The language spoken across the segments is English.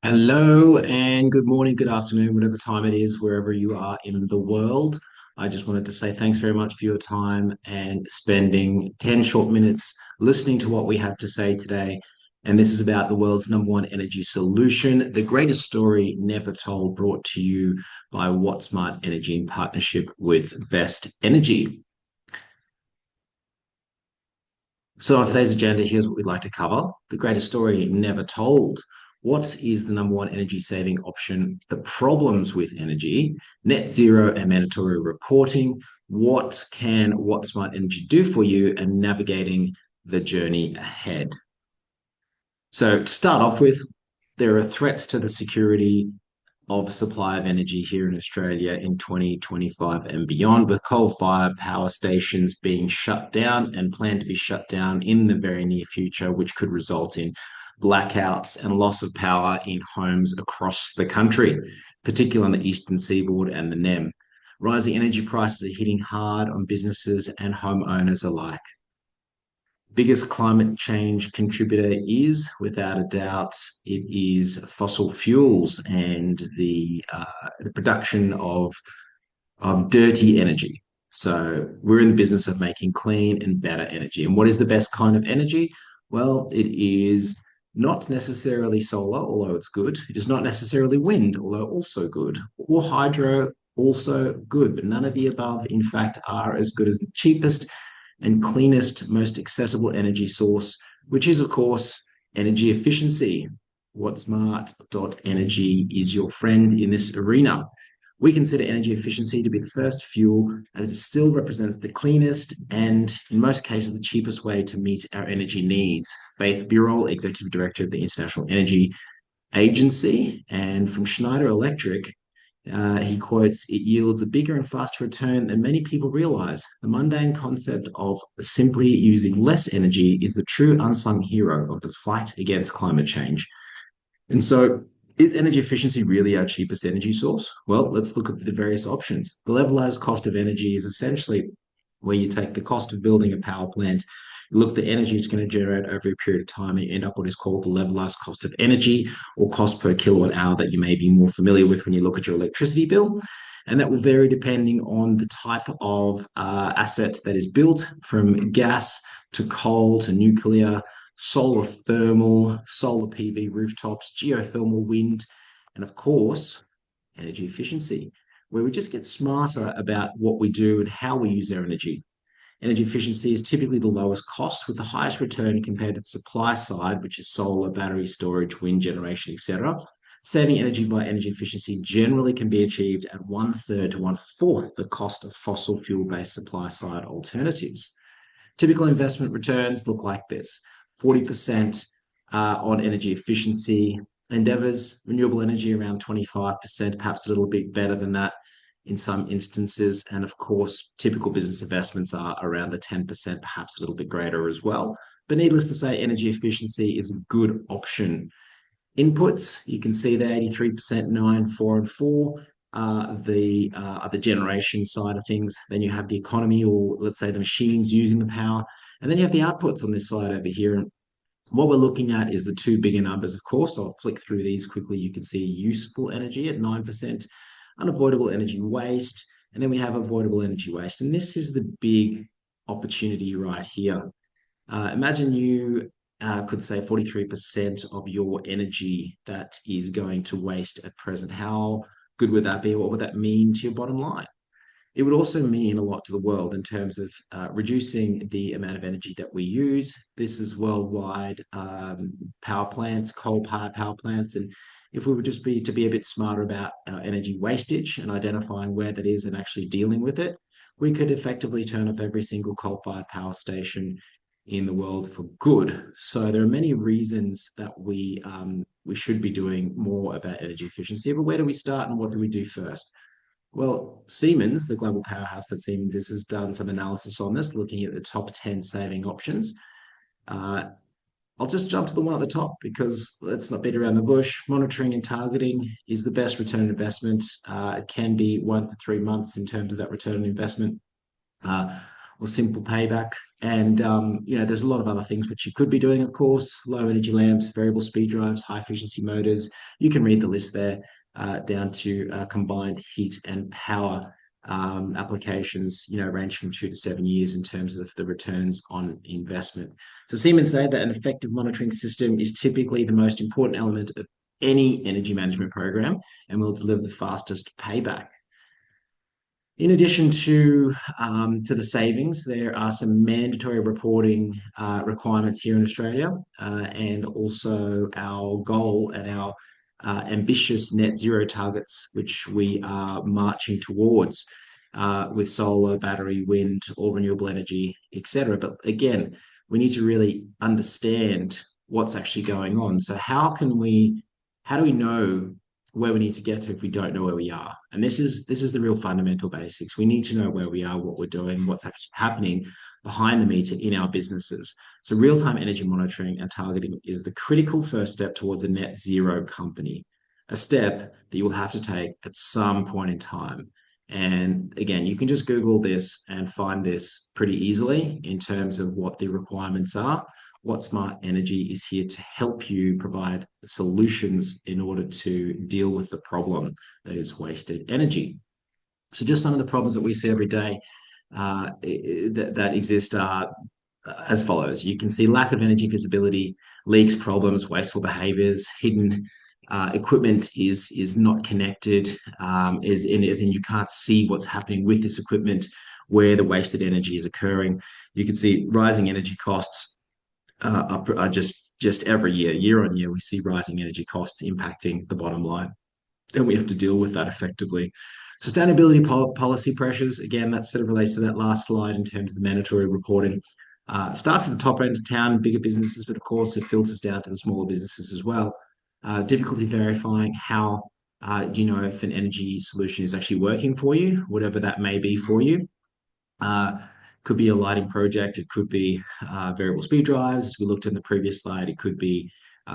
Hello and good morning, good afternoon, whatever time it is, wherever you are in the world. I just wanted to say thanks very much for your time and spending 10 short minutes listening to what we have to say today. And this is about the world's number one energy solution, the greatest story never told, brought to you by WattSmart Energy in partnership with Best Energy. So, on today's agenda, here's what we'd like to cover: the greatest story never told. What is the number one energy saving option? The problems with energy, net zero and mandatory reporting. What can What Smart Energy do for you, and navigating the journey ahead? So, to start off with, there are threats to the security of supply of energy here in Australia in 2025 and beyond, with coal-fired power stations being shut down and planned to be shut down in the very near future, which could result in blackouts and loss of power in homes across the country, particularly on the eastern seaboard and the NEM. Rising energy prices are hitting hard on businesses and homeowners alike. Biggest climate change contributor is, without a doubt, it is fossil fuels and the production of dirty energy. So we're in the business of making clean and better energy. And what is the best kind of energy? Well, it is not necessarily solar, although it's good. It is not necessarily wind, although also good, or hydro, also good. But none of the above, in fact, are as good as the cheapest and cleanest, most accessible energy source, which is, of course, energy efficiency. WattSmart.energy is your friend in this arena. We consider energy efficiency to be the first fuel, as it still represents the cleanest and, in most cases, the cheapest way to meet our energy needs. Faith Birol, Executive Director of the International Energy Agency, and from Schneider Electric, he quotes, "It yields a bigger and faster return than many people realize. The mundane concept of simply using less energy is the true unsung hero of the fight against climate change." And so, is energy efficiency really our cheapest energy source? Well, let's look at the various options. The levelized cost of energy is essentially where you take the cost of building a power plant, you look at the energy it's going to generate over a period of time, and you end up what is called the levelized cost of energy, or cost per kilowatt hour, that you may be more familiar with when you look at your electricity bill. And that will vary depending on the type of asset that is built, from gas to coal to nuclear, solar thermal, solar PV rooftops, geothermal wind, and of course, energy efficiency, where we just get smarter about what we do and how we use our energy. Energy efficiency is typically the lowest cost with the highest return compared to the supply side, which is solar, battery storage, wind generation, etc. Saving energy by energy efficiency generally can be achieved at one third to one fourth the cost of fossil fuel based supply side alternatives. Typical investment returns look like this: 40% on energy efficiency endeavors, renewable energy around 25%, perhaps a little bit better than that in some instances. And of course, typical business investments are around the 10%, perhaps a little bit greater as well. But needless to say, energy efficiency is a good option. Inputs, you can see there, 83%, 9, 4, and 4. The generation side of things. Then you have the economy, or let's say the machines using the power. And then you have the outputs on this side over here. And what we're looking at is the two bigger numbers, of course. I'll flick through these quickly. You can see useful energy at 9%, unavoidable energy waste, and then we have avoidable energy waste. And this is the big opportunity right here. Imagine you could say 43% of your energy that is going to waste at present. How good would that be? What would that mean to your bottom line? It would also mean a lot to the world in terms of reducing the amount of energy that we use. This is worldwide power plants, coal-fired power plants. And if we would just be a bit smarter about our energy wastage and identifying where that is and actually dealing with it, we could effectively turn off every single coal-fired power station in the world for good. So there are many reasons that we should be doing more about energy efficiency. But where do we start, and what do we do first? Well, Siemens, the global powerhouse that Siemens is, has done some analysis on this, looking at the top 10 saving options. Uh, I'll just jump to the one at the top because let's not beat around the bush. Monitoring and targeting is the best return on investment. It can be 1 to 3 months in terms of that return on investment. Uh, or simple payback. And there's a lot of other things which you could be doing, of course: low energy lamps, variable speed drives, high efficiency motors. You can read the list there, down to combined heat and power applications, range from 2 to 7 years in terms of the returns on investment. So Siemens say that an effective monitoring system is typically the most important element of any energy management program and will deliver the fastest payback. In addition to the savings, there are some mandatory reporting requirements here in Australia, and also our goal and our ambitious net zero targets, which we are marching towards with solar, battery, wind, or renewable energy, etc. But again, we need to really understand what's actually going on. So how do we know where we need to get to if we don't know where we are? And this is the real fundamental basics. We need to know where we are, what we're doing, what's actually happening behind the meter in our businesses. So real-time energy monitoring and targeting is the critical first step towards a net zero company, a step that you will have to take at some point in time. And again, you can just Google this and find this pretty easily in terms of what the requirements are. WattSmart Energy is here to help you provide solutions in order to deal with the problem that is wasted energy. So just some of the problems that we see every day that exist are as follows. You can see lack of energy visibility, leaks, problems, wasteful behaviors, hidden equipment is not connected, as in you can't see what's happening with this equipment, where the wasted energy is occurring. You can see rising energy costs are just every year on year, we see rising energy costs impacting the bottom line, and we have to deal with that effectively. Sustainability policy pressures, again, that sort of relates to that last slide in terms of the mandatory reporting. Starts at the top end of town, bigger businesses, but of course it filters down to the smaller businesses as well. Difficulty verifying how do you know if an energy solution is actually working for you, whatever that may be for you. Uh, could be a lighting project. It could be variable speed drives. As we looked in the previous slide, it could be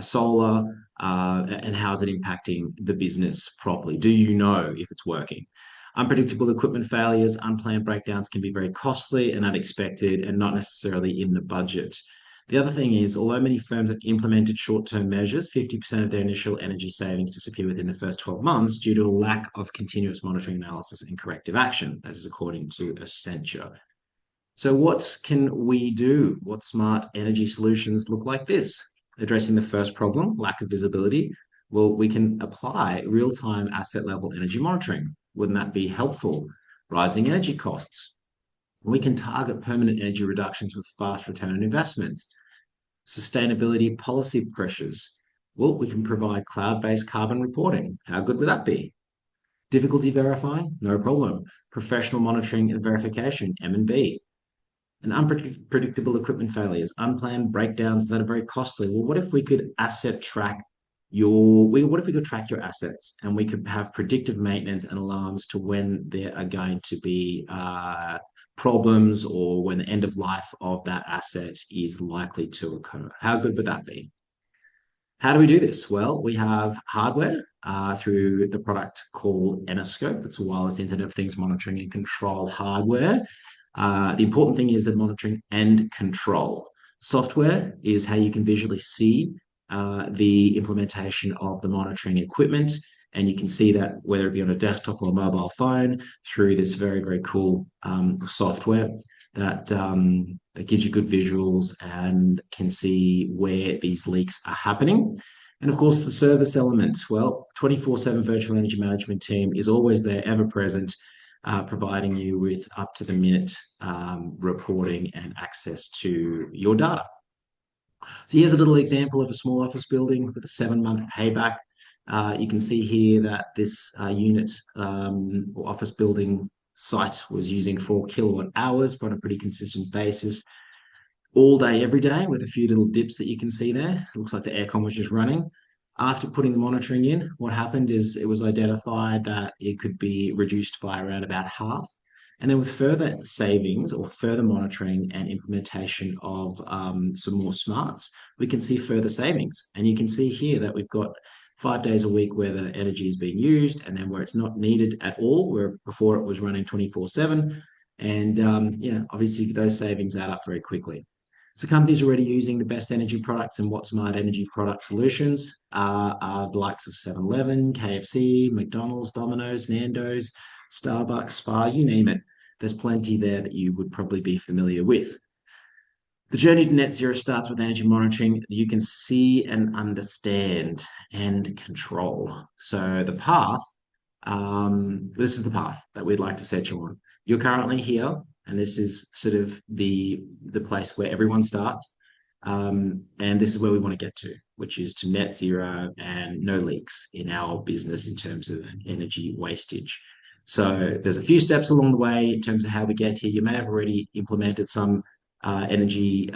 solar. And how is it impacting the business properly? Do you know if it's working? Unpredictable equipment failures, unplanned breakdowns can be very costly and unexpected and not necessarily in the budget. The other thing is, although many firms have implemented short-term measures, 50% of their initial energy savings disappear within the first 12 months due to a lack of continuous monitoring, analysis, and corrective action. That is according to Accenture. So what can we do? What smart energy solutions look like this? Addressing the first problem, lack of visibility. Well, we can apply real-time asset level energy monitoring. Wouldn't that be helpful? Rising energy costs. We can target permanent energy reductions with fast return on investments. Sustainability policy pressures. Well, we can provide cloud-based carbon reporting. How good would that be? Difficulty verifying? No problem. Professional monitoring and verification, M&B. And unpredictable equipment failures, unplanned breakdowns that are very costly. Well, what if we could what if we could track your assets and we could have predictive maintenance and alarms to when there are going to be problems, or when the end of life of that asset is likely to occur? How good would that be? How do we do this? Well, we have hardware through the product called Eniscope. It's a wireless Internet of Things monitoring and control hardware. The important thing is the monitoring and control. Software is how you can visually see the implementation of the monitoring equipment. And you can see that whether it be on a desktop or a mobile phone through this very, very cool software that gives you good visuals and can see where these leaks are happening. And of course, the service element. Well, 24/7 virtual energy management team is always there, ever present, providing you with up-to-the-minute reporting and access to your data. So here's a little example of a small office building with a 7-month payback. You can see here that this unit or office building site was using 4 kilowatt hours on a pretty consistent basis all day, every day, with a few little dips that you can see there. It looks like the aircon was just running. After putting the monitoring in, what happened is it was identified that it could be reduced by around about half. And then with further savings or further monitoring and implementation of some more smarts, we can see further savings. And you can see here that we've got 5 days a week where the energy is being used, and then where it's not needed at all, where before it was running 24/7. And obviously those savings add up very quickly. So companies already using the best energy products and WattSmart energy product solutions are the likes of 7-Eleven, KFC, McDonald's, Domino's, Nando's, Starbucks, Spa, you name it. There's plenty there that you would probably be familiar with. The journey to net zero starts with energy monitoring that you can see and understand and control. So the path, this is the path that we'd like to set you on. You're currently here, and this is sort of the place where everyone starts. And this is where we want to get to, which is to net zero and no leaks in our business in terms of energy wastage. So there's a few steps along the way in terms of how we get here. You may have already implemented some energy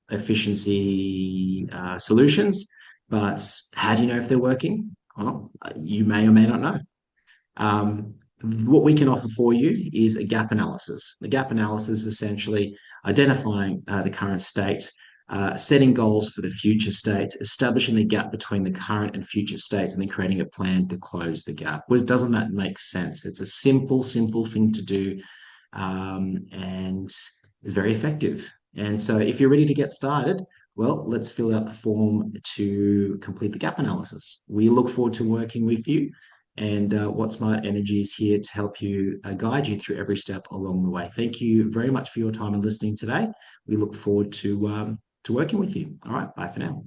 efficiency solutions, but how do you know if they're working? Well, you may or may not know. Um, what we can offer for you is a gap analysis. The gap analysis is essentially identifying the current state, setting goals for the future state, establishing the gap between the current and future states, and then creating a plan to close the gap. Well, doesn't that make sense? It's a simple, simple thing to do, and it's very effective. And so if you're ready to get started, well, let's fill out the form to complete the gap analysis. We look forward to working with you. And WattSmart Energy is here to help you guide you through every step along the way. Thank you very much for your time and listening today. We look forward to working with you. All right, bye for now.